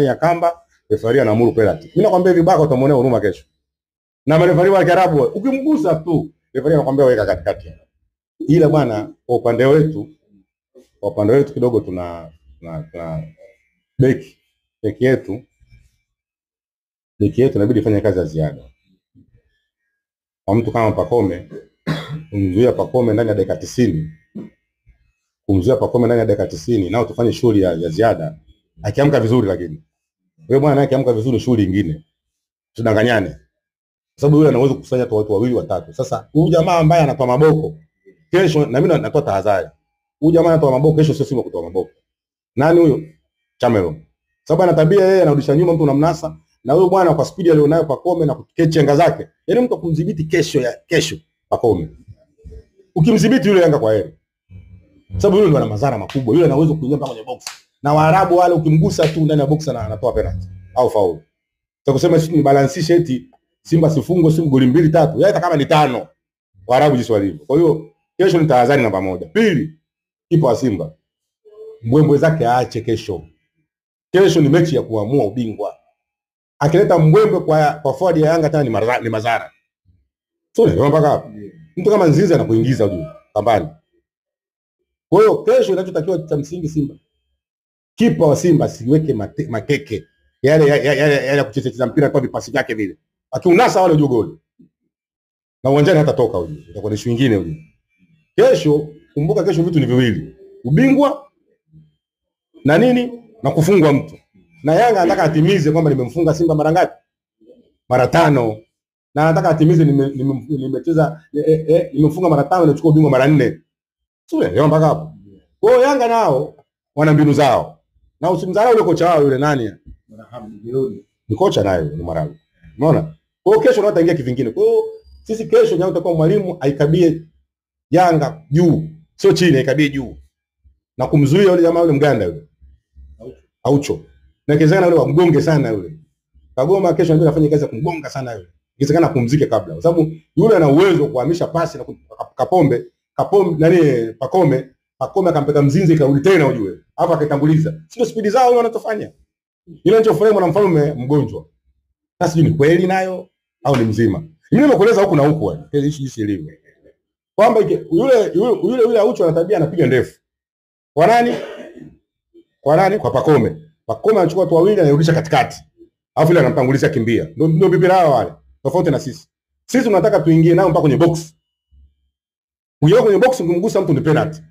ya kamba, refari anaamuru penalty. Mimi nakwambia hivi baka utamuonea huruma kesho. Na marefari wa Kiarabu ukimgusa tu, refari anakuambia weka katikati. Ila bwana kwa upande wetu kidogo tuna beki yetu inabidi ifanye kazi ya ziada. Kwa mtu kama Pacome, kumzuia Pacome ndani ya dakika 90. Nao tufanye shughuli ya ziada. Akiamka vizuri lakini. Wewe bwana akiamka vizuri shughuli nyingine. Tudanganyane. Kwa sababu yule anaweza kukusanya watu wawili watatu. Sasa huyu jamaa ambaye anatoa maboko kesho, na mimi natoa tahadhari. Huyu jamaa anatoa maboko kesho, sio Simba kutoa maboko. Nani huyo? Cameroon. Sababu ana tabia yeye anarudisha nyuma mtu unamnasa, na huyo bwana kwa speed alionayo Pacome na kukechenga zake. Yaani mtu kumdhibiti kesho Pacome. Ukimdhibiti yule Yanga kwa heri. Sababu yule ndo ana madhara makubwa. Yule anaweza kuingia mpaka kwenye box. Na Waarabu wale ukimgusa tu ndani ya box na anatoa penalty au foul. Sasa kusema sisi ni balance eti Simba sifungwe simu goli 2-3. Yeye hata kama ni 5. Waarabu jinsi walivyo. Kwa hiyo kesho ni tahadhari namba 1. Pili, kipa wa Simba mbwembwe zake aache kesho. Kesho ni mechi ya kuamua ubingwa. Akileta mbwembwe kwa forward ya Yanga tena ni madhara. Sio ndio mpaka hapo. Mtu kama Nzizi anakuingiza ujue kambani. Kwa hiyo kesho inachotakiwa cha msingi Simba, kipa wa Simba siweke makeke yale kucheza mpira kwa vipasi vyake vile. Akiunasa wale ujue goli. Na uwanjani hata toka ujue. Itakuwa ni shughuli nyingine ujue. Kesho kumbuka, kesho vitu ni viwili. Ubingwa na nini? Na kufungwa mtu. Na Yanga anataka atimize kwamba nimemfunga Simba mara ngapi? Mara 5. Na anataka atimize nimecheza nimefunga mara 5 na chukua ubingwa mara 4. Sio leo mpaka hapo. Kwa hiyo Yanga nao wana mbinu zao. Na usimdharau yule kocha wao yule nani? Ni kocha naye ni Marawi. Umeona? Kwa hiyo kesho ndio ataingia kivingine. Kwa hiyo sisi kesho nyao tutakuwa mwalimu aikabie Yanga juu, sio chini, aikabie juu. Na kumzuia yule jamaa yule Mganda yule. Aucho. Na kezana yule wamgonge sana yule. Kagoma kesho ndio afanye kazi ya kumgonga sana yule. Ikiwezekana kumzike kabla. Kwa sababu yule ana uwezo kuhamisha pasi na Pacome akampeka mzinzi karudi tena ujue. Hapa akitanguliza. Sio spidi zao wao wanatofanya. Ile ndio frame na mfalme mgonjwa. Sasa ni kweli nayo au ni mzima? Mimi nimekueleza huku na huku wewe. Ile ishi ilivyo. Kwamba yule Aucho ana tabia anapiga ndefu. Kwa nani? Kwa Pacome. Pacome anachukua watu wawili anarudisha katikati. Alafu ile anamtanguliza kimbia. Ndio bibira hao wale. Tofauti na sisi. Sisi tunataka tuingie nao mpaka kwenye box. Ukiwa kwenye box kumgusa mtu ni penalty.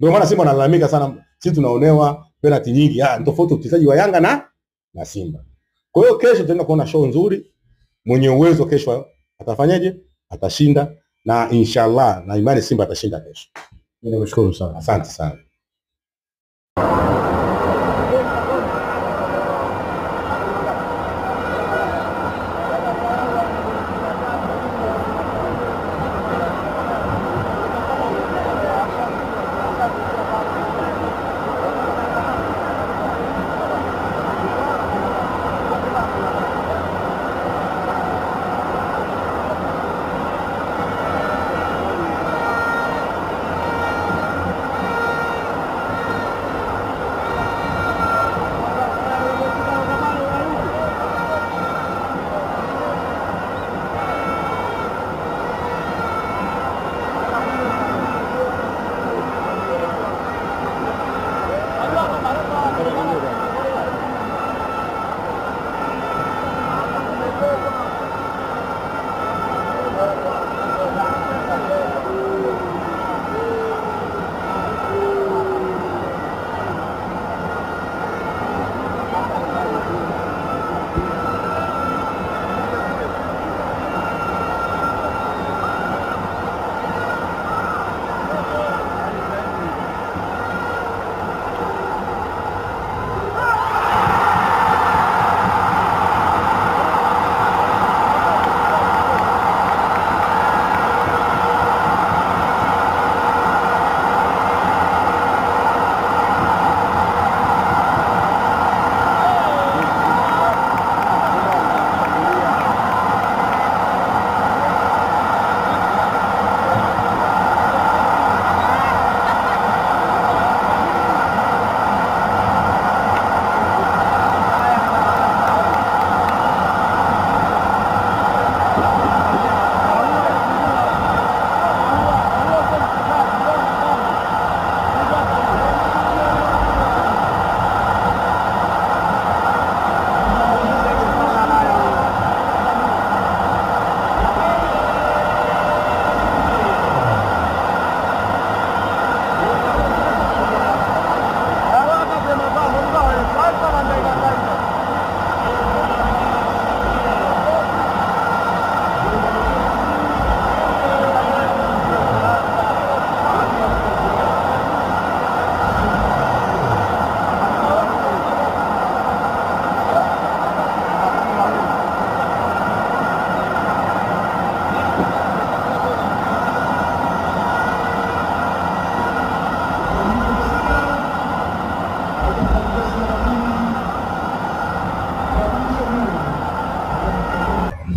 Ndio maana Simba analalamika sana, sisi tunaonewa penalty nyingi. Tofauti uchezaji wa Yanga na Simba. Kwa hiyo kesho tutaenda kuona show nzuri. Mwenye uwezo kesho atafanyaje? Atashinda, na inshallah na imani Simba atashinda kesho. Mimi nashukuru sana. Asante sana.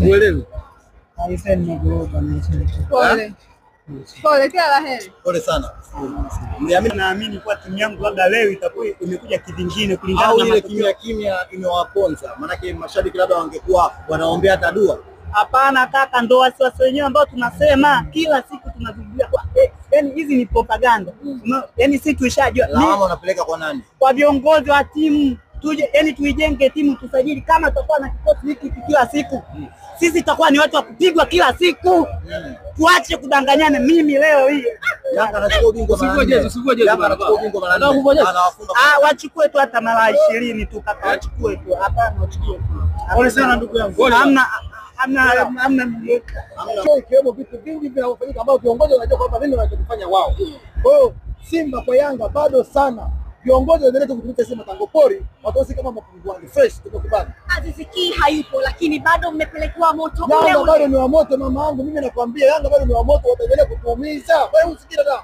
Uelewi. Haifeni magorofa na Pole. Pole, kila la heri. Pole sana. Naamini kwa timu yangu labda leo itakuwa imekuja kivingine kulingana Au na ile kimya imewaponza. Maana mashabiki labda wangekuwa wanaombea hata dua. Hapana kaka, ndo wasiwasi wenyewe ambao tunasema kila siku tunazuia. Yaani hizi ni propaganda. Yaani sisi tuishajua. Lawama unapeleka kwa nani? Kwa viongozi wa timu. Tuje yani tuijenge timu, tusajili kama tutakuwa na kikosi hiki kila siku. Sisi tutakuwa ni watu wa kupigwa kila siku. Tuache kudanganyana. Mimi leo hii Yanga anachukua ubingwa mara nne. Yanga anachukua ubingwa mara nne. Anawafunga. Wachukue tu hata mara 20 tu kaka, wachukue tu. Hapana, wachukue tu. Pole sana ndugu yangu. Hamna Ikiwemo vitu vingi vinavyofanyika ambao viongozi wanajua kwamba nini wanachofanya wao. Kwa hiyo Simba kwa Yanga bado sana. Viongozi waendelee kutumika Simba tango pori, watosi kama mapunguani fresh tukubali. Aziz Ki hayupo lakini bado mmepelekwa moto ule. Yanga bado ni wa moto mama yangu, mimi nakwambia Yanga bado ni wa moto, wataendelea kutuumiza. Wewe usikira da.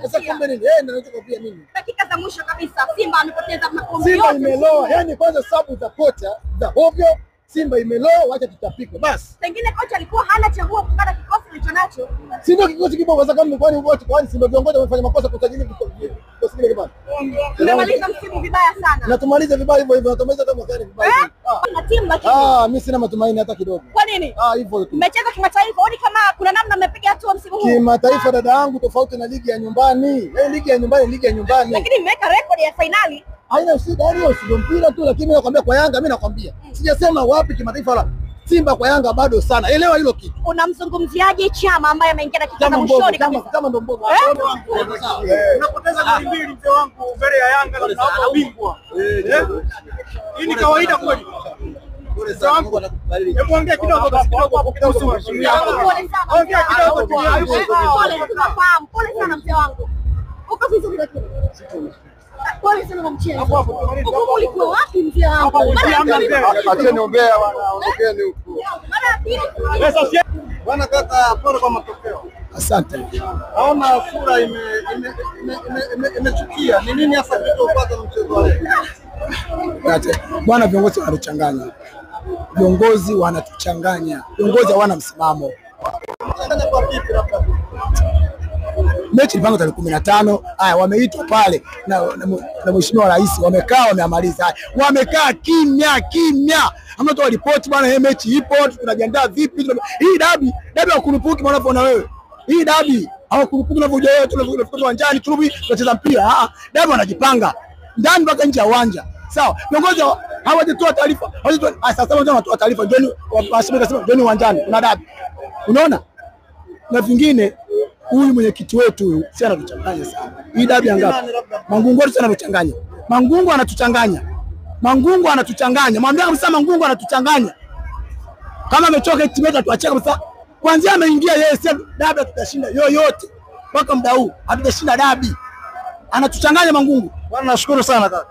Sasa kumbe nini? Ndio nachokwambia mimi. Dakika za mwisho kabisa Simba amepoteza makombe yote. Simba imeloa, yani kwanza sabu za kocha za hovyo. Simba imeloa, acha tutapikwe basi. Pengine kocha alikuwa hana chaguo kupata kikosi alichonacho. Si ndio kikosi kipo kwa sababu kwani wote kwani Simba viongozi wamefanya makosa kusajili kikosi kile kibaya. Tumemaliza msimu vibaya sana. Na tumalize vibaya hivyo hivyo, tumaliza kama gani vibaya. Na timu lakini mimi sina matumaini hata kidogo. Kwa nini? Hivyo tu. Mmecheza kimataifa, hadi kama kuna namna mmepiga hatua msimu huu. Kimataifa dada yangu tofauti na ligi ya nyumbani. Ligi ya nyumbani, ligi ya nyumbani. Lakini mmeweka rekodi ya finali. Haina shida hiyo, sio mpira tu, lakini mimi nakwambia kwa Yanga, mimi nakwambia. Sijasema wapi kimataifa la Simba kwa Yanga bado sana. Elewa hilo kitu. Unamzungumziaje Chama ambaye ameingia dakika za mwishoni kabisa? Kama ndo mboga. Unapoteza goli mbili mzee wangu mbele ya Yanga na unaomba ubingwa. Hii ni kawaida kweli. Pole sana Mungu anakubali. Hebu ongea kidogo basi kidogo kuhusu mashindano yako. Ongea kidogo tu. Pole sana mzee wangu. Uko vizuri lakini. Pole sana mchezo. Huko ulikuwa wapi mzee wangu? Acheni ombea bwana, ondokeni huko. Bwana kaka, pole kwa matokeo. Asante. Naona sura imechukia. Ni nini hasa kilichopata mchezo wa leo? Bwana, viongozi wanatuchanganya. Viongozi wanatuchanganya. Viongozi hawana msimamo. Mechi ilipangwa tarehe 15. Haya, wameitwa pale na mheshimiwa rais, wamekaa wamemaliza. Haya, wamekaa kimya. Hamna toa ripoti bwana, hii mechi ipo, tunajiandaa vipi? Hii dabi hakurupuki bwana, unaona wewe. Hii dabi hawakurupuki unavyoja wewe, tunafika uwanjani tunacheza mpira. Dabi wanajipanga ndani mpaka nje ya uwanja. Sawa, viongozi hawajatoa taarifa. Sasa wanatoa taarifa, John uwanjani kuna dabi. Unaona? Na vingine huyu mwenyekiti wetu huyu si anatuchanganya sana. Hii dabi ngapi? Mangungu wote anatuchanganya. Mangungu anatuchanganya. Mwambie kabisa Mangungu anatuchanganya. Kama amechoka timu yetu atuachie kabisa. Kwanza ameingia yeye, si dabi tutashinda yoyote. Mpaka muda huu hatutashinda dabi. Anatuchanganya Mangungu. Bwana nashukuru sana kaka.